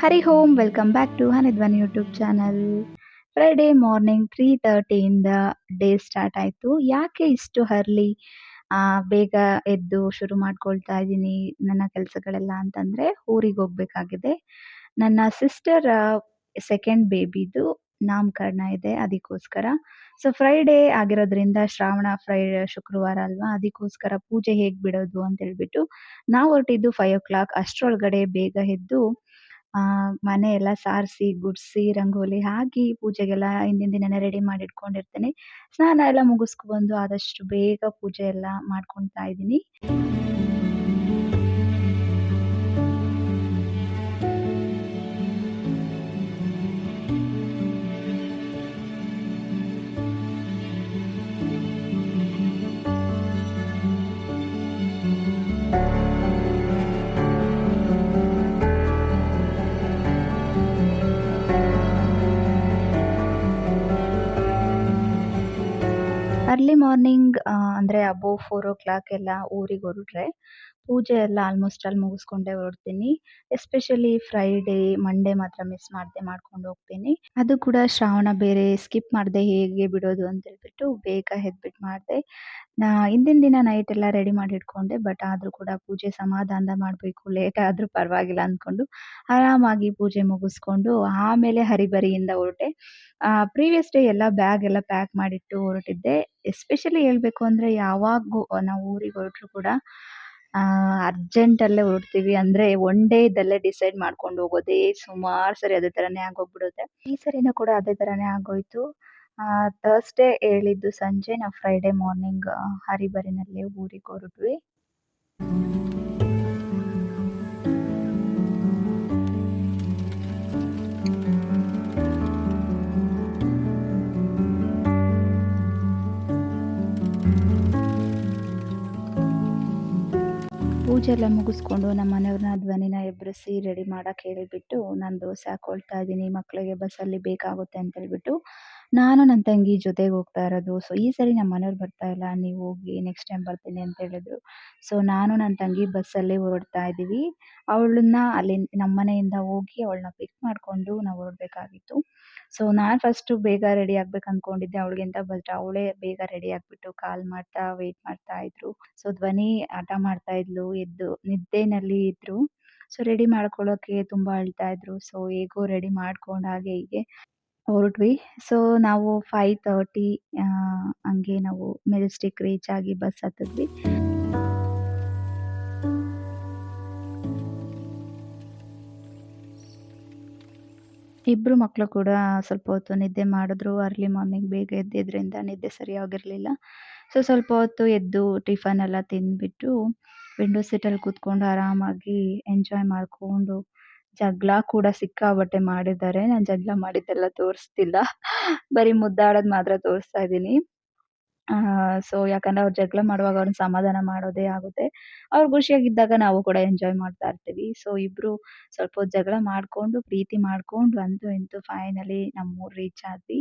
Hari Om welcome back to Hanidhwani YouTube channel. Friday morning 3:30 ಇಂದ day start ಆಯಿತು. ಯಾಕೆ ಇಷ್ಟು ಅರ್ಲಿ ಬೇಗ ಎದ್ದು ಶುರು ಮಾಡ್ಕೊಳ್ತಾ ಇದ್ದೀನಿ ನನ್ನ ಕೆಲಸಗಳೆಲ್ಲ ಅಂತಂದರೆ, ಊರಿಗೆ ಹೋಗಬೇಕಾಗಿದೆ. ನನ್ನ ಸಿಸ್ಟರ್ ಸೆಕೆಂಡ್ ಬೇಬಿದು ನಾಮಕರಣ ಇದೆ, ಅದಕ್ಕೋಸ್ಕರ. ಸೊ ಫ್ರೈಡೇ ಆಗಿರೋದ್ರಿಂದ ಶ್ರಾವಣ ಶುಕ್ರವಾರ ಅಲ್ವಾ, ಅದಕ್ಕೋಸ್ಕರ ಪೂಜೆ ಹೇಗೆ ಬಿಡೋದು ಅಂತ ಹೇಳ್ಬಿಟ್ಟು ನಾವು ಹೊರಟಿದ್ದು 5 ಅಷ್ಟರೊಳಗಡೆ ಬೇಗ ಎದ್ದು ಮನೆ ಎಲ್ಲ ಸಾರಿಸಿ ಗುಡಿಸಿ ರಂಗೋಲಿ ಹಾಕಿ ಪೂಜೆಗೆಲ್ಲ ಹಿಂದಿನ ದಿನನೇ ರೆಡಿ ಮಾಡಿ ಇಟ್ಕೊಂಡಿರ್ತೇನೆ. ಸ್ನಾನ ಎಲ್ಲ ಮುಗಿಸ್ಕೊಬಂದು ಆದಷ್ಟು ಬೇಗ ಪೂಜೆ ಎಲ್ಲ ಮಾಡ್ಕೊಳ್ತಾ ಇದ್ದೀನಿ. ಅರ್ಲಿ ಮಾರ್ನಿಂಗ್ ಅಂದರೆ ಅಬೋವ್ 4 ಎಲ್ಲ ಊರಿಗೆ ಹೊರಟ್ರೆ ಪೂಜೆ ಎಲ್ಲ ಆಲ್ಮೋಸ್ಟ್ ಆಲ್ ಮುಗಿಸ್ಕೊಂಡೇ ಹೊರಡ್ತೀನಿ. ಎಸ್ಪೆಷಲಿ ಫ್ರೈಡೇ, ಮಂಡೇ ಮಾತ್ರ ಮಿಸ್ ಮಾಡದೆ ಮಾಡ್ಕೊಂಡು ಹೋಗ್ತೀನಿ. ಅದು ಕೂಡ ಶ್ರಾವಣ ಬೇರೆ ಸ್ಕಿಪ್ ಮಾಡದೆ ಹೇಗೆ ಬಿಡೋದು ಅಂತ ಹೇಳ್ಬಿಟ್ಟು ಬೇಗ ಎದ್ಬಿಟ್ಟು ಮಾಡಿದೆ. ಹಿಂದಿನ ದಿನ ನೈಟ್ ಎಲ್ಲ ರೆಡಿ ಮಾಡಿ ಇಟ್ಕೊಂಡೆ. ಬಟ್ ಆದರೂ ಕೂಡ ಪೂಜೆ ಸಮಾಧಾನದಿಂದ ಮಾಡಬೇಕು, ಲೇಟ್ ಆದರೂ ಪರವಾಗಿಲ್ಲ ಅಂದ್ಕೊಂಡು ಆರಾಮಾಗಿ ಪೂಜೆ ಮುಗಿಸ್ಕೊಂಡು ಆಮೇಲೆ ಹರಿಬರಿಯಿಂದ ಹೊರಟೆ. ಪ್ರೀವಿಯಸ್ ಡೇ ಎಲ್ಲ ಬ್ಯಾಗ್ ಎಲ್ಲ ಪ್ಯಾಕ್ ಮಾಡಿಟ್ಟು ಹೊರಟಿದ್ದೆ. ಎಸ್ಪೆಷಲಿ ಹೇಳ್ಬೇಕು ಅಂದರೆ ಯಾವಾಗೂ ನಾವು ಊರಿಗೆ ಹೊರಟ್ರು ಕೂಡ ಅರ್ಜೆಂಟಲ್ಲೇ ಹೊರಡ್ತೀವಿ. ಅಂದರೆ ಒನ್ ಡೇದಲ್ಲೇ ಡಿಸೈಡ್ ಮಾಡ್ಕೊಂಡು ಹೋಗೋದೇ ಸುಮಾರು ಸರಿ ಅದೇ ಥರನೇ ಆಗೋಗ್ಬಿಡುತ್ತೆ. ಈ ಸರಿನೂ ಕೂಡ ಅದೇ ಥರನೇ ಆಗೋಯ್ತು. ಥರ್ಸ್ಡೇ ಹೇಳಿದ್ದು ಸಂಜೆ, ನಾವು ಫ್ರೈಡೇ ಮಾರ್ನಿಂಗ್ ಹರಿಬರಿನಲ್ಲಿ ಊರಿಗೆ ಹೊರಟ್ವಿ. ಪೂಜೆ ಎಲ್ಲ ಮುಗಿಸ್ಕೊಂಡು ನಮ್ಮ ಮನೆಯವ್ರನ್ನ ಧ್ವನಿನ ಎಬ್ಬರಿಸಿ ರೆಡಿ ಮಾಡಕ್ಕೆ ಹೇಳಿಬಿಟ್ಟು ನಾನು ದೋಸೆ ಹಾಕೊಳ್ತಾ ಇದ್ದೀನಿ. ಮಕ್ಕಳಿಗೆ ಬಸ್ಸಲ್ಲಿ ಬೇಕಾಗುತ್ತೆ ಅಂತ ಹೇಳ್ಬಿಟ್ಟು ನಾನು ನನ್ನ ತಂಗಿ ಜೊತೆಗೆ ಹೋಗ್ತಾ ಇರೋದು. ಸೊ ಈ ಸರಿ ನಮ್ಮ ಮನೆಯವ್ರು ಬರ್ತಾ ಇಲ್ಲ, ನೀವು ಹೋಗಿ ನೆಕ್ಸ್ಟ್ ಟೈಮ್ ಬರ್ತೀನಿ ಅಂತ ಹೇಳಿದ್ರು. ಸೊ ನಾನು ನನ್ನ ತಂಗಿ ಬಸ್ಸಲ್ಲಿ ಹೊರಡ್ತಾ ಇದ್ದೀವಿ. ಅವಳನ್ನ ಅಲ್ಲಿ ನಮ್ಮ ಮನೆಯಿಂದ ಹೋಗಿ ಅವಳನ್ನ ಪಿಕ್ ಮಾಡಿಕೊಂಡು ನಾವು ಹೊರಡಬೇಕಾಗಿತ್ತು. ಸೊ ನಾನು ಫಸ್ಟು ಬೇಗ ರೆಡಿ ಆಗ್ಬೇಕು ಅಂದ್ಕೊಂಡಿದ್ದೆ ಅವಳಿಗಿಂತ. ಬಟ್ ಅವಳೇ ಬೇಗ ರೆಡಿ ಆಗಿಬಿಟ್ಟು ಕಾಲ್ ಮಾಡ್ತಾ ವೆಯ್ಟ್ ಮಾಡ್ತಾ ಇದ್ರು. ಸೊ ಧ್ವನಿ ಹಠ ಮಾಡ್ತಾ ಇದ್ಲು, ಎದ್ದು ನಿದ್ದೆನಲ್ಲಿ ಇದ್ರು. ಸೊ ರೆಡಿ ಮಾಡ್ಕೊಳ್ಳೋಕೆ ತುಂಬ ಅಳ್ತಾ ಇದ್ರು. ಸೊ ಹೇಗೋ ರೆಡಿ ಮಾಡ್ಕೊಂಡು ಹಾಗೆ ಹೀಗೆ ಹೊರಟ್ವಿ. ಸೊ ನಾವು 5:30 ಹಂಗೆ ನಾವು ಮೆಜೆಸ್ಟಿಕ್ ರೀಚ್ ಆಗಿ ಬಸ್ ಹತ್ತಿದ್ವಿ. ಇಬ್ರು ಮಕ್ಕಳು ಕೂಡ ಸ್ವಲ್ಪ ಹೊತ್ತು ನಿದ್ದೆ ಮಾಡಿದ್ರು. ಅರ್ಲಿ ಮಾರ್ನಿಂಗ್ ಬೇಗ ಎದ್ದಿದ್ರಿಂದ ನಿದ್ದೆ ಸರಿಯಾಗಿರಲಿಲ್ಲ. ಸೊ ಸ್ವಲ್ಪ ಹೊತ್ತು ಎದ್ದು ಟಿಫನ್ ಎಲ್ಲ ತಿಂದ್ಬಿಟ್ಟು ವಿಂಡೋ ಸೀಟಲ್ಲಿ ಕೂತ್ಕೊಂಡು ಆರಾಮಾಗಿ ಎಂಜಾಯ್ ಮಾಡಿಕೊಂಡು, ಜಗಳ ಕೂಡ ಸಿಕ್ಕಾಪಟ್ಟೆ ಮಾಡಿದ್ದಾರೆ. ನಾನು ಜಗಳ ಮಾಡಿದ್ದೆಲ್ಲ ತೋರಿಸ್ತಿಲ್ಲ. ಬರೀ ಮುದ್ದಾಡೋದು ಮಾತ್ರ ತೋರಿಸ್ತಾ ಇದ್ದೀನಿ. ಸೊ ಯಾಕಂದ್ರೆ ಅವ್ರು ಜಗಳ ಮಾಡುವಾಗ ಅವ್ರನ್ನ ಸಮಾಧಾನ ಮಾಡೋದೇ ಆಗುತ್ತೆ. ಅವ್ರು ಖುಷಿಯಾಗಿದ್ದಾಗ ನಾವು ಕೂಡ ಎಂಜಾಯ್ ಮಾಡ್ತಾ ಇರ್ತೀವಿ. ಸೊ ಇಬ್ರು ಸ್ವಲ್ಪ ಹೊತ್ತು ಜಗಳ ಮಾಡ್ಕೊಂಡು, ಪ್ರೀತಿ ಮಾಡ್ಕೊಂಡು ಅಂತೂ ಇಂತೂ ಫೈನಲಿ ನಮ್ಮೂರು ರೀಚ್ ಆದ್ವಿ.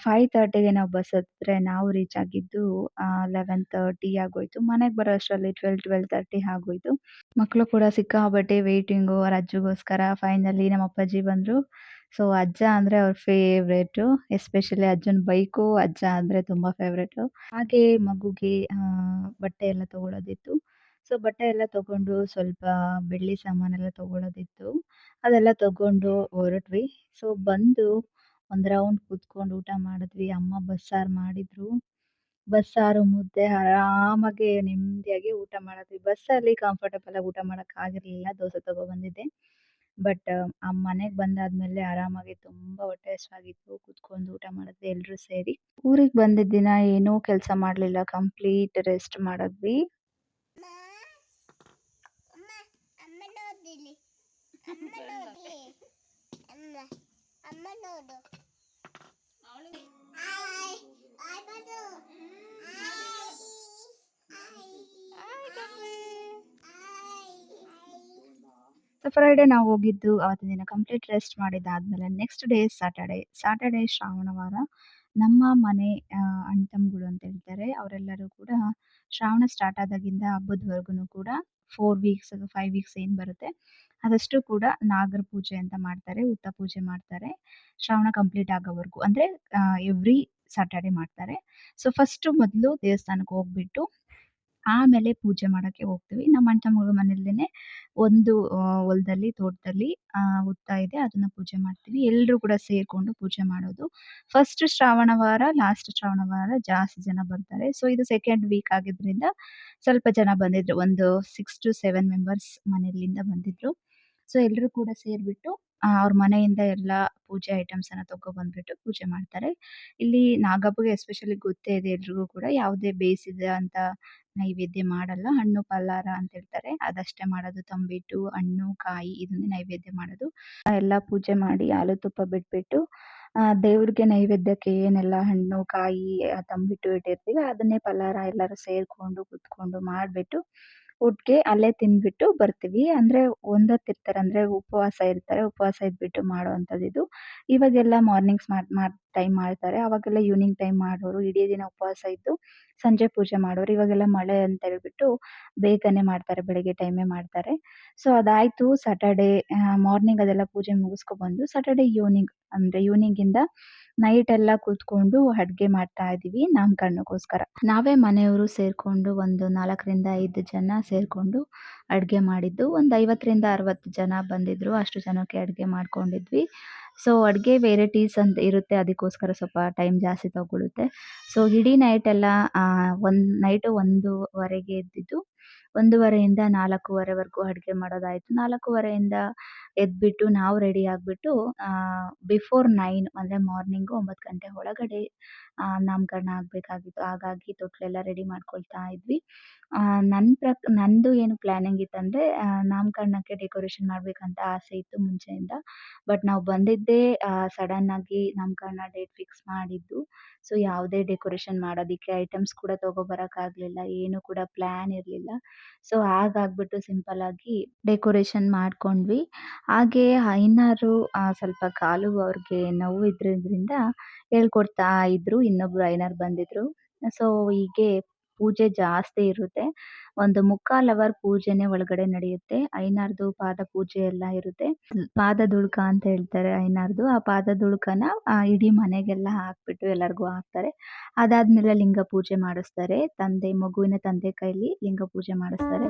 5:30ಗೆ ನಾವು ಬಸ್ ಹತ್ತಿದ್ರೆ ನಾವು ರೀಚ್ ಆಗಿದ್ದು 11:30 ಆಗೋಯ್ತು. ಮನೆಗೆ ಬರೋ ಅಷ್ಟರಲ್ಲಿ 12:30 ಆಗೋಯ್ತು. ಮಕ್ಕಳು ಕೂಡ ಸಿಕ್ಕಾಪಟ್ಟೆ ವೇಟಿಂಗು ಅವ್ರ ಅಜ್ಜಿಗೋಸ್ಕರ. ಫೈನಲಿ ನಮ್ಮ ಅಪ್ಪಾಜಿ ಬಂದರು. ಸೊ ಅಜ್ಜ ಅಂದರೆ ಅವ್ರ ಫೇವ್ರೇಟು. ಎಸ್ಪೆಷಲಿ ಅಜ್ಜನ ಬೈಕು ಅಜ್ಜ ಅಂದರೆ ತುಂಬ ಫೇವ್ರೇಟು. ಹಾಗೆ ಮಗುಗೆ ಬಟ್ಟೆ ಎಲ್ಲ ತೊಗೊಳೋದಿತ್ತು. ಸೊ ಬಟ್ಟೆ ಎಲ್ಲ ತೊಗೊಂಡು ಸ್ವಲ್ಪ ಬೆಳ್ಳಿ ಸಾಮಾನೆಲ್ಲ ತೊಗೊಳೋದಿತ್ತು. ಅದೆಲ್ಲ ತೊಗೊಂಡು ಹೊರಟ್ವಿ. ಸೊ ಬಂದು ಒಂದು ರೌಂಡ್ ಕೂತ್ಕೊಂಡು ಊಟ ಮಾಡಿದ್ವಿ. ಅಮ್ಮ ಬಸ್ಸಾರು ಮಾಡಿದ್ರು. ಬಸ್ಸಾರು, ಮುದ್ದೆ ಆರಾಮಾಗಿ ನೆಮ್ಮದಿಯಾಗಿ ಊಟ ಮಾಡಿದ್ವಿ. ಬಸ್ಸಲ್ಲಿ ಕಂಫರ್ಟಬಲ್ ಆಗಿ ಊಟ ಮಾಡೋಕ್ಕಾಗಿರ್ಲಿಲ್ಲ. ದೋಸೆ ತಗೊಬಂದಿದ್ದೆ. ಬಟ್ ಮನೆಗೆ ಬಂದಾದ್ಮೇಲೆ ಆರಾಮಾಗಿ ತುಂಬ ಹೊಟ್ಟೆ ಹಸ್ವಾಗಿತ್ತು. ಕೂತ್ಕೊಂಡು ಊಟ ಮಾಡಿದ್ವಿ ಎಲ್ಲರೂ ಸೇರಿ. ಊರಿಗೆ ಬಂದಿದ್ದ ದಿನ ಏನೂ ಕೆಲಸ ಮಾಡಲಿಲ್ಲ, ಕಂಪ್ಲೀಟ್ ರೆಸ್ಟ್ ಮಾಡಿದ್ವಿ. ಸೊ ಫ್ರೈಡೇ ನಾವು ಹೋಗಿದ್ದು ಅವತ್ತಿನ ದಿನ ಕಂಪ್ಲೀಟ್ ರೆಸ್ಟ್ ಮಾಡಿದ್ದಾದ್ಮೇಲೆ ನೆಕ್ಸ್ಟ್ ಡೇ ಸ್ಯಾಟರ್ಡೇ ಶ್ರಾವಣವಾರ. ನಮ್ಮ ಮನೆ ಅಣ್ಣ ತಮ್ಮಗಳು ಅಂತ ಹೇಳ್ತಾರೆ, ಅವರೆಲ್ಲರೂ ಕೂಡ ಶ್ರಾವಣ ಸ್ಟಾರ್ಟ್ ಆದಾಗಿಂದ ಹಬ್ಬದವರೆಗೂ ಕೂಡ 4 ವೀಕ್ಸ್ 5 ವೀಕ್ಸ್ ಏನು ಬರುತ್ತೆ ಅದಷ್ಟು ಕೂಡ ನಾಗರ ಪೂಜೆ ಅಂತ ಮಾಡ್ತಾರೆ, ಹುತ್ತ ಪೂಜೆ ಮಾಡ್ತಾರೆ. ಶ್ರಾವಣ ಕಂಪ್ಲೀಟ್ ಆಗೋವರೆಗೂ ಅಂದ್ರೆ ಎವ್ರಿ ಸ್ಯಾಟರ್‌ಡೆ ಮಾಡ್ತಾರೆ. ಸೊ ಫಸ್ಟು ಮೊದಲು ದೇವಸ್ಥಾನಕ್ಕೆ ಹೋಗ್ಬಿಟ್ಟು ಆಮೇಲೆ ಪೂಜೆ ಮಾಡಕ್ಕೆ ಹೋಗ್ತೀವಿ. ನಮ್ಮ ಅಣ್ಣ ತಮ್ಮಗಳ ಮನೆಯಲ್ಲೇನೆ ಒಂದು ಹೊಲದಲ್ಲಿ, ತೋಟದಲ್ಲಿ ಹುತ್ತ ಇದೆ. ಅದನ್ನ ಪೂಜೆ ಮಾಡ್ತೀವಿ. ಎಲ್ರೂ ಕೂಡ ಸೇರ್ಕೊಂಡು ಪೂಜೆ ಮಾಡೋದು. ಫಸ್ಟ್ ಶ್ರಾವಣ ವಾರ, ಲಾಸ್ಟ್ ಶ್ರಾವಣ ವಾರ ಜಾಸ್ತಿ ಜನ ಬರ್ತಾರೆ. ಸೊ ಇದು ಸೆಕೆಂಡ್ ವೀಕ್ ಆಗಿದ್ರಿಂದ ಸ್ವಲ್ಪ ಜನ ಬಂದಿದ್ರು. ಒಂದು 6-7 ಮೆಂಬರ್ಸ್ ಮನೆಯಲ್ಲಿಂದ ಬಂದಿದ್ರು. ಸೊ ಎಲ್ರೂ ಕೂಡ ಸೇರ್ಬಿಟ್ಟು ಅವ್ರ ಮನೆಯಿಂದ ಎಲ್ಲ ಪೂಜೆ ಐಟಮ್ಸ್ ಅನ್ನ ತಗೊಬಂದ್ಬಿಟ್ಟು ಪೂಜೆ ಮಾಡ್ತಾರೆ. ಇಲ್ಲಿ ನಾಗಪ್ಪಗೆ ಎಸ್ಪೆಷಲಿ ಗೊತ್ತೇ ಇದೆ ಎಲ್ರಿಗೂ ಕೂಡ ಯಾವುದೇ ಬೇಯಿಸಿದಂತ ನೈವೇದ್ಯ ಮಾಡಲ್ಲ. ಹಣ್ಣು ಪಲ್ಲಾರ ಅಂತ ಹೇಳ್ತಾರೆ. ಅದಷ್ಟೇ ಮಾಡೋದು. ತಂಬಿಟ್ಟು, ಹಣ್ಣು, ಕಾಯಿ ಇದನ್ನೇ ನೈವೇದ್ಯ ಮಾಡೋದು. ಎಲ್ಲ ಪೂಜೆ ಮಾಡಿ ಹಾಲು ತುಪ್ಪ ಬಿಟ್ಬಿಟ್ಟು ದೇವ್ರಿಗೆ ನೈವೇದ್ಯಕ್ಕೆ ಏನೆಲ್ಲ ಹಣ್ಣು, ಕಾಯಿ, ತಂಬಿಟ್ಟು ಇಟ್ಟಿರ್ತೀವಿ ಅದನ್ನೇ ಪಲ್ಲಾರ ಎಲ್ಲರೂ ಸೇರ್ಕೊಂಡು ಕುತ್ಕೊಂಡು ಮಾಡ್ಬಿಟ್ಟು ಒಟ್ಗೆ ಅಲ್ಲೇ ತಿಂದ್ಬಿಟ್ಟು ಬರ್ತೀವಿ. ಅಂದ್ರೆ ಒಂದೊತ್ತಿರ್ತಾರೆ ಅಂದ್ರೆ ಉಪವಾಸ ಇರ್ತಾರೆ. ಉಪವಾಸ ಇದ್ಬಿಟ್ಟು ಮಾಡುವಂಥದ್ದು ಇದು. ಇವಾಗೆಲ್ಲ ಮಾರ್ನಿಂಗ್ಸ್ ಟೈಮ್ ಮಾಡ್ತಾರೆ. ಅವಾಗೆಲ್ಲ ಈವ್ನಿಂಗ್ ಟೈಮ್ ಮಾಡೋರು. ಇಡೀ ದಿನ ಉಪವಾಸ ಇದ್ದು ಸಂಜೆ ಪೂಜೆ ಮಾಡೋರು. ಇವಾಗೆಲ್ಲ ಮಳೆ ಅಂತ ಹೇಳ್ಬಿಟ್ಟು ಬೇಗನೆ ಮಾಡ್ತಾರೆ. ಬೆಳಗ್ಗೆ ಟೈಮೇ ಮಾಡ್ತಾರೆ. ಸೊ ಅದಾಯ್ತು ಸ್ಯಾಟರ್‌ಡೇ ಮಾರ್ನಿಂಗ್ ಅದೆಲ್ಲ ಪೂಜೆ ಮುಗಿಸ್ಕೊಬಂದು ಸ್ಯಾಟರ್‌ಡೇ ಈವ್ನಿಂಗ್ ಅಂದ್ರೆ ಈವ್ನಿಂಗಿಂದ ನೈಟ್ ಎಲ್ಲ ಕೂತ್ಕೊಂಡು ಅಡ್ಗೆ ಮಾಡ್ತಾ ಇದೀವಿ ನಾಮಕರಣಕ್ಕೋಸ್ಕರ. ನಾವೇ ಮನೆಯವರು ಸೇರ್ಕೊಂಡು ಒಂದು 4-5 ಜನ ಸೇರ್ಕೊಂಡು ಅಡ್ಗೆ ಮಾಡಿದ್ದು. ಒಂದು 50-60 ಜನ ಬಂದಿದ್ರು. ಅಷ್ಟು ಜನಕ್ಕೆ ಅಡ್ಗೆ ಮಾಡ್ಕೊಂಡಿದ್ವಿ. ಸೊ ಅಡ್ಗೆ ವೆರೈಟೀಸ್ ಅಂತ ಇರುತ್ತೆ. ಅದಕ್ಕೋಸ್ಕರ ಸ್ವಲ್ಪ ಟೈಮ್ ಜಾಸ್ತಿ ತಗೊಳುತ್ತೆ. ಸೊ ಇಡೀ ನೈಟ್ ಎಲ್ಲ ಒಂದು ನೈಟು 1:30ಗೆ ಎದ್ದಿದ್ದು. 1:30ಯಿಂದ 4:30ವರೆಗೂ ಅಡ್ಗೆ ಮಾಡೋದಾಯ್ತು. 4:30ಯಿಂದ ಎದ್ಬಿಟ್ಟು ನಾವು ರೆಡಿ ಆಗ್ಬಿಟ್ಟು ಬಿಫೋರ್ 9 ಅಂದ್ರೆ ಮಾರ್ನಿಂಗು 9 ಗಂಟೆ ಒಳಗಡೆ ನಾಮಕರಣ ಆಗ್ಬೇಕಾಗಿತ್ತು. ಹಾಗಾಗಿ ತೊಟ್ಲೆಲ್ಲ ರೆಡಿ ಮಾಡ್ಕೊಳ್ತಾ ಇದ್ವಿ. ನಂದು ಏನು ಪ್ಲಾನಿಂಗ್ ಇತ್ತಂದ್ರೆ ನಾಮಕರಣಕ್ಕೆ ಡೆಕೋರೇಷನ್ ಮಾಡ್ಬೇಕಂತ ಆಸೆ ಇತ್ತು ಮುಂಚೆಯಿಂದ. ಬಟ್ ನಾವು ಬಂದಿದ್ದೇ ಸಡನ್ ಆಗಿ ನಾಮಕರಣ ಡೇಟ್ ಫಿಕ್ಸ್ ಮಾಡಿದ್ದು. ಸೊ ಯಾವುದೇ ಡೆಕೋರೇಷನ್ ಮಾಡೋದಿಕ್ಕೆ ಐಟಮ್ಸ್ ಕೂಡ ತಗೊಬರಕ್ಕಾಗ್ಲಿಲ್ಲ. ಏನು ಕೂಡ ಪ್ಲಾನ್ ಇರ್ಲಿಲ್ಲ. ಸೊ ಹಾಗಾಗ್ಬಿಟ್ಟು ಸಿಂಪಲ್ ಆಗಿ ಡೆಕೋರೇಷನ್ ಮಾಡ್ಕೊಂಡ್ವಿ. ಹಾಗೆ ಐನೋರು ಸ್ವಲ್ಪ ಕಾಲು ಅವ್ರಿಗೆ ನೋವು ಇದ್ರಿಂದ ಹೇಳ್ಕೊಡ್ತಾ ಇದ್ರು. ಇನ್ನೊಬ್ರು ಐನೋರು ಬಂದಿದ್ರು. ಸೊ ಹೀಗೆ ಪೂಜೆ ಜಾಸ್ತಿ ಇರುತ್ತೆ. ಒಂದು 3/4 ಅವರ್ ಪೂಜೆನೆ ಒಳಗಡೆ ನಡೆಯುತ್ತೆ. ಐನಾರ್ದು ಪಾದ ಪೂಜೆ ಎಲ್ಲ ಇರುತ್ತೆ. ಪಾದದುಳ್ಕ ಅಂತ ಹೇಳ್ತಾರೆ ಐನಾರ್ದು. ಆ ಪಾದದುಳ್ಕನ ಇಡೀ ಮನೆಗೆಲ್ಲ ಹಾಕ್ಬಿಟ್ಟು ಎಲ್ಲರಿಗೂ ಹಾಕ್ತಾರೆ. ಅದಾದ್ಮೇಲೆ ಲಿಂಗ ಪೂಜೆ ಮಾಡಿಸ್ತಾರೆ. ಮಗುವಿನ ತಂದೆ ಕೈಲಿ ಲಿಂಗ ಪೂಜೆ ಮಾಡಿಸ್ತಾರೆ.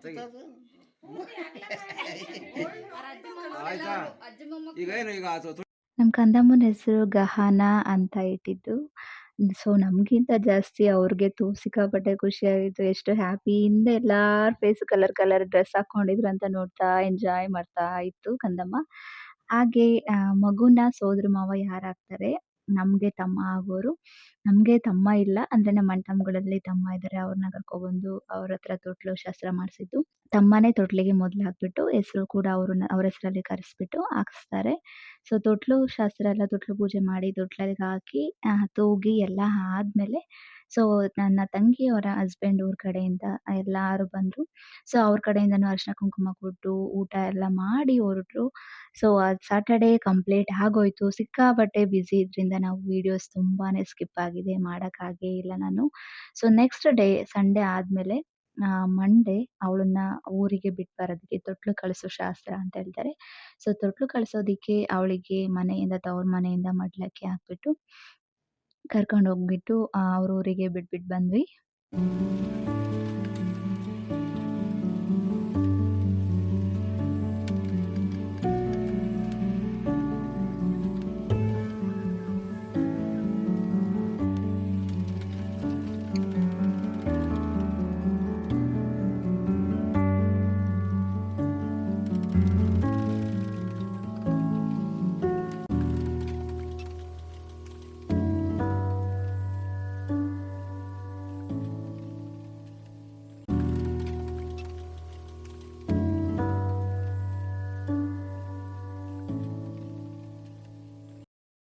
ತೆಗಿ. ಆಯ್ತಾ ಈಗ ಏನು ಈಗ ನಮ್ಮ ಕಂದಮ್ಮನ ಹೆಸರು ಗಹನ ಅಂತ ಇಟ್ಟಿದ್ದು. ಸೊ, ನಮ್ಗಿಂತ ಜಾಸ್ತಿ ಅವ್ರಿಗೆ ಸಿಕ್ಕಾಪಟ್ಟೆ ಖುಷಿಯಾಗಿತ್ತು. ಎಷ್ಟು ಹ್ಯಾಪಿಯಿಂದ ಎಲ್ಲಾರ ಫೇಸು ಕಲರ್ ಕಲರ್ ಡ್ರೆಸ್ ಹಾಕೊಂಡಿದ್ರು ಅಂತ ನೋಡ್ತಾ ಎಂಜಾಯ್ ಮಾಡ್ತಾ ಇತ್ತು ಕಂದಮ್ಮ. ಹಾಗೆ ಮಗುನ ಸೋದರ ಮಾವ ಯಾರಾಗ್ತಾರೆ, ನಮ್ಗೆ ತಮ್ಮ ಆಗೋರು. ನಮ್ಗೆ ತಮ್ಮ ಇಲ್ಲ. ಅಂದ್ರೆ ನಮ್ಮ ಅಣ್ಣ ತಮ್ಮಗಳಲ್ಲಿ ತಮ್ಮ ಇದ್ದಾರೆ. ಅವ್ರನ್ನ ಕರ್ಕೊಬಂದು ಅವ್ರ ಹತ್ರ ತೊಟ್ಲು ಶಾಸ್ತ್ರ ಮಾಡ್ಸಿದ್ದು. ತಮ್ಮನೇ ತೊಟ್ಲಿಗೆ ಮೊದ್ಲು ಹಾಕ್ಬಿಟ್ಟು ಹೆಸರು ಕೂಡ ಅವ್ರ ಹೆಸರಲ್ಲಿ ಕರೆಸ್ಬಿಟ್ಟು ಹಾಕಿಸ್ತಾರೆ. ಸೊ, ತೊಟ್ಲು ಶಾಸ್ತ್ರ ಎಲ್ಲ ತೊಟ್ಲು ಪೂಜೆ ಮಾಡಿ ತೊಟ್ಲಲ್ಲಿ ಹಾಕಿ ತೂಗಿ ಎಲ್ಲ ಆದ್ಮೇಲೆ ಸೊ, ನನ್ನ ತಂಗಿಯವರ ಹಸ್ಬೆಂಡ್ ಊರ್ ಕಡೆಯಿಂದ ಎಲ್ಲಾರು ಬಂದ್ರು. ಸೊ, ಅವ್ರ ಕಡೆಯಿಂದನೂ ಅರಿಶಿನ ಕುಂಕುಮ ಕೊಟ್ಟು ಊಟ ಎಲ್ಲ ಮಾಡಿ ಹೊರಟ್ರು. ಸೊ, ಸ್ಯಾಟರ್‌ಡೇ ಕಂಪ್ಲೀಟ್ ಆಗೋಯ್ತು. ಸಿಕ್ಕಾಪಟ್ಟೆ ಬ್ಯುಸಿ ಇದ್ರಿಂದ ನಾವು ವೀಡಿಯೋಸ್ ತುಂಬಾನೇ ಸ್ಕಿಪ್ ಆಗಿದೆ. ಮಾಡಕ್ಕಾಗೇ ಇಲ್ಲ ನಾನು. ಸೊ, ನೆಕ್ಸ್ಟ್ ಡೇ ಸಂಡೇ ಆದ್ಮೇಲೆ ಮಂಡೇ ಅವಳನ್ನ ಊರಿಗೆ ಬಿಟ್ಟು ಬರೋದಕ್ಕೆ ತೊಟ್ಲು ಕಳಿಸೋ ಶಾಸ್ತ್ರ ಅಂತ ಹೇಳ್ತಾರೆ. ಸೊ, ತೊಟ್ಲು ಕಳ್ಸೋದಿಕ್ಕೆ ಅವಳಿಗೆ ಮನೆಯಿಂದ ತವ್ರ ಮನೆಯಿಂದ ಮಡ್ಲಕ್ಕಿ ಹಾಕ್ಬಿಟ್ಟು ಕರ್ಕೊಂಡ್ ಹೋಗ್ಬಿಟ್ಟು ಅವ್ರ ಊರಿಗೆ ಬಿಟ್ಬಿಟ್ಟು ಬಂದ್ವಿ.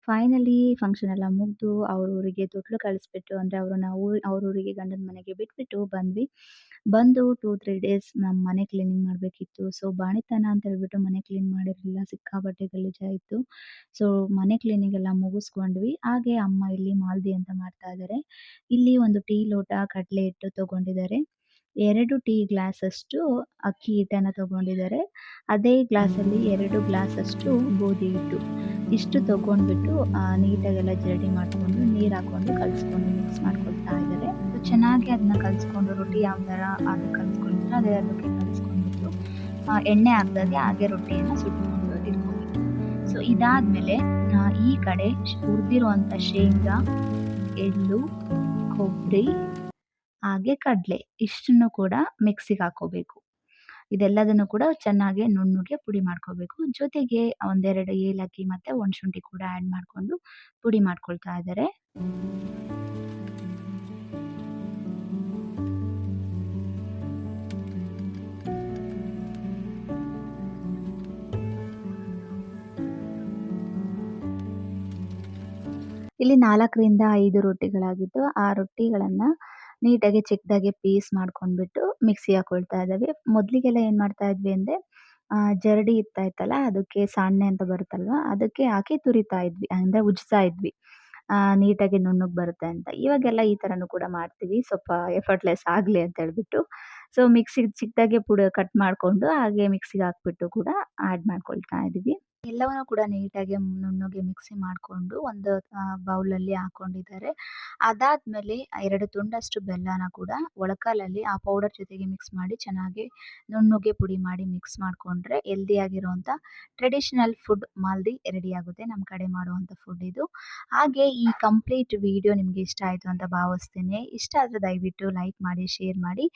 ಫೈನಲಿ ಫಂಕ್ಷನ್ ಎಲ್ಲ ಮುಗ್ದು ಅವ್ರ ಊರಿಗೆ ತೊಟ್ಲು ಕಳಿಸ್ಬಿಟ್ಟು ಅಂದ್ರೆ ಅವ್ರನ್ನ ಅವ್ರ ಊರಿಗೆ ಗಂಡನ ಮನೆಗೆ ಬಿಟ್ಬಿಟ್ಟು ಬಂದ್ವಿ. ಬಂದು 2-3 ಡೇಸ್ ನಮ್ ಮನೆ ಕ್ಲೀನಿಂಗ್ ಮಾಡ್ಬೇಕಿತ್ತು. ಸೊ, ಬಾಣಿತನ ಅಂತ ಹೇಳ್ಬಿಟ್ಟು ಮನೆ ಕ್ಲೀನ್ ಮಾಡಿರ್ಲಿಲ್ಲ. ಸಿಕ್ಕಾಪಟ್ಟೆ ಗಲೀಜಾಯಿತು. ಸೊ, ಮನೆ ಕ್ಲೀನಿಂಗ್ ಎಲ್ಲ ಮುಗಿಸ್ಕೊಂಡ್ವಿ. ಹಾಗೆ ಅಮ್ಮ ಇಲ್ಲಿ ಮಾಲ್ದಿ ಅಂತ ಮಾಡ್ತಾ ಇದ್ದಾರೆ. ಇಲ್ಲಿ ಒಂದು ಟೀ ಲೋಟ ಕಡ್ಲೆ ಹಿಟ್ಟು ತಗೊಂಡಿದ್ದಾರೆ. 2 ಟೀ ಗ್ಲಾಸಷ್ಟು ಅಕ್ಕಿ ಹಿಟ್ಟನ್ನ ತಗೊಂಡಿದ್ದಾರೆ. ಅದೇ ಗ್ಲಾಸಲ್ಲಿ 2 ಗ್ಲಾಸಷ್ಟು ಗೋಧಿ ಹಿಟ್ಟು. ಇಷ್ಟು ತಗೊಂಡ್ಬಿಟ್ಟು ನೀಟಾಗೆಲ್ಲ ಜರಡಿ ಮಾಡ್ಕೊಂಡು ನೀರ್ ಹಾಕೊಂಡು ಕಲ್ಸ್ಕೊಂಡು ಮಿಕ್ಸ್ ಮಾಡ್ಕೊಳ್ತಾ ಇದ್ದಾರೆ. ಚೆನ್ನಾಗಿ ಅದನ್ನ ಕಲ್ಸ್ಕೊಂಡು ರೊಟ್ಟಿ ಯಾವ ಥರ ಅದು ಕಲ್ಸ್ಕೊಳ್ತಾರೋ ಅದೇ ಅದಕ್ಕೆ ಕಲ್ಸ್ಕೊಂಡ್ಬಿಟ್ಟು ಎಣ್ಣೆ ಹಾಕ್ದಾಗೆ ಹಾಗೆ ರೊಟ್ಟಿಯನ್ನ ಸುಟ್ಕೊಂಡು ಇಟ್ಕೊಬೇಕು. ಸೊ, ಇದಾದ್ಮೇಲೆ ಈ ಕಡೆ ಹುರ್ದಿರುವಂತ ಶೇಂಗಾ, ಎಳ್ಳು, ಕೊಬ್ಬರಿ ಹಾಗೆ ಕಡ್ಲೆ ಇಷ್ಟನ್ನು ಕೂಡ ಮಿಕ್ಸಿಗೆ ಹಾಕೋಬೇಕು. ಇದೆಲ್ಲದನ್ನು ಕೂಡ ಚೆನ್ನಾಗಿ ನುಣ್ಣಗೆ ಪುಡಿ ಮಾಡ್ಕೋಬೇಕು. ಜೊತೆಗೆ ಒಂದೆರಡು ಏಲಕ್ಕಿ ಮತ್ತೆ ಒಣಶುಂಠಿ ಕೂಡ ಆಡ್ ಮಾಡ್ಕೊಂಡು ಪುಡಿ ಮಾಡ್ಕೊಳ್ತಾ ಇದ್ದಾರೆ. ಇಲ್ಲಿ 4ರಿಂದ 5 ರೊಟ್ಟಿಗಳಾಗಿದ್ದು, ಆ ರೊಟ್ಟಿಗಳನ್ನ ನೀಟಾಗಿ ಚಿಕ್ಕದಾಗಿ ಪೀಸ್ ಮಾಡ್ಕೊಂಡ್ಬಿಟ್ಟು ಮಿಕ್ಸಿಗೆ ಹಾಕೊಳ್ತಾ ಇದ್ದೇವೆ. ಮೊದ್ಲಿಗೆಲ್ಲ ಏನ್ ಮಾಡ್ತಾ ಇದ್ವಿ ಅಂದ್ರೆ ಜರಡಿ ಇರ್ತಾ ಇತ್ತಲ್ಲ ಅದಕ್ಕೆ ಸಾಣೆ ಅಂತ ಬರುತ್ತಲ್ವಾ ಅದಕ್ಕೆ ಹಾಕಿ ತುರಿತಾ ಇದ್ವಿ. ಅಂದ್ರೆ ಉಜ್ತಾ ಇದ್ವಿ. ನೀಟಾಗಿ ನುಣ್ಣಗೆ ಬರುತ್ತೆ ಅಂತ. ಇವಾಗೆಲ್ಲ ಈ ಥರನೂ ಕೂಡ ಮಾಡ್ತೀವಿ. ಸ್ವಲ್ಪ ಎಫರ್ಟ್‌ಲೆಸ್ ಆಗ್ಲಿ ಅಂತ ಹೇಳ್ಬಿಟ್ಟು. ಸೊ, ಮಿಕ್ಸಿಗೆ ಚಿಕ್ಕದಾಗಿ ಕಟ್ ಮಾಡ್ಕೊಂಡು ಹಾಗೆ ಮಿಕ್ಸಿಗೆ ಹಾಕ್ಬಿಟ್ಟು ಕೂಡ ಆಡ್ ಮಾಡ್ಕೊಳ್ತಾ ಇದೀವಿ. ಎಲ್ಲವನ್ನೂ ಕೂಡ ನೀಟಾಗಿ ನುಣ್ಣಗೆ ಮಿಕ್ಸಿ ಮಾಡ್ಕೊಂಡು ಒಂದು ಬೌಲಲ್ಲಿ ಹಾಕೊಂಡಿದ್ದಾರೆ. ಅದಾದ್ಮೇಲೆ 2 ತುಂಡಷ್ಟು ಬೆಲ್ಲನ ಕೂಡ ಒಳಕಲ್ಲಲ್ಲಿ ಆ ಪೌಡರ್ ಜೊತೆಗೆ ಮಿಕ್ಸ್ ಮಾಡಿ ಚೆನ್ನಾಗಿ ನುಣ್ಣಗೆ ಪುಡಿ ಮಾಡಿ ಮಿಕ್ಸ್ ಮಾಡ್ಕೊಂಡ್ರೆ ಹೆಲ್ದಿಯಾಗಿರುವಂಥ ಟ್ರೆಡಿಷನಲ್ ಫುಡ್ ಮಾಲ್ದಿ ರೆಡಿ ಆಗುತ್ತೆ. ನಮ್ಮ ಕಡೆ ಮಾಡುವಂಥ ಫುಡ್ ಇದು. ಹಾಗೆ ಈ ಕಂಪ್ಲೀಟ್ ವಿಡಿಯೋ ನಿಮ್ಗೆ ಇಷ್ಟ ಆಯ್ತು ಅಂತ ಭಾವಿಸ್ತೇನೆ. ಇಷ್ಟ ಆದ್ರೆ ದಯವಿಟ್ಟು ಲೈಕ್ ಮಾಡಿ, ಶೇರ್ ಮಾಡಿ.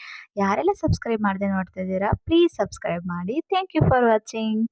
ಯಾರೆಲ್ಲ ಸಬ್ಸ್ಕ್ರೈಬ್ ಮಾಡದೆ ನೋಡ್ತಾ ಇದ್ದೀರಾ ಪ್ಲೀಸ್ ಸಬ್ಸ್ಕ್ರೈಬ್ ಮಾಡಿ. Thank you for watching.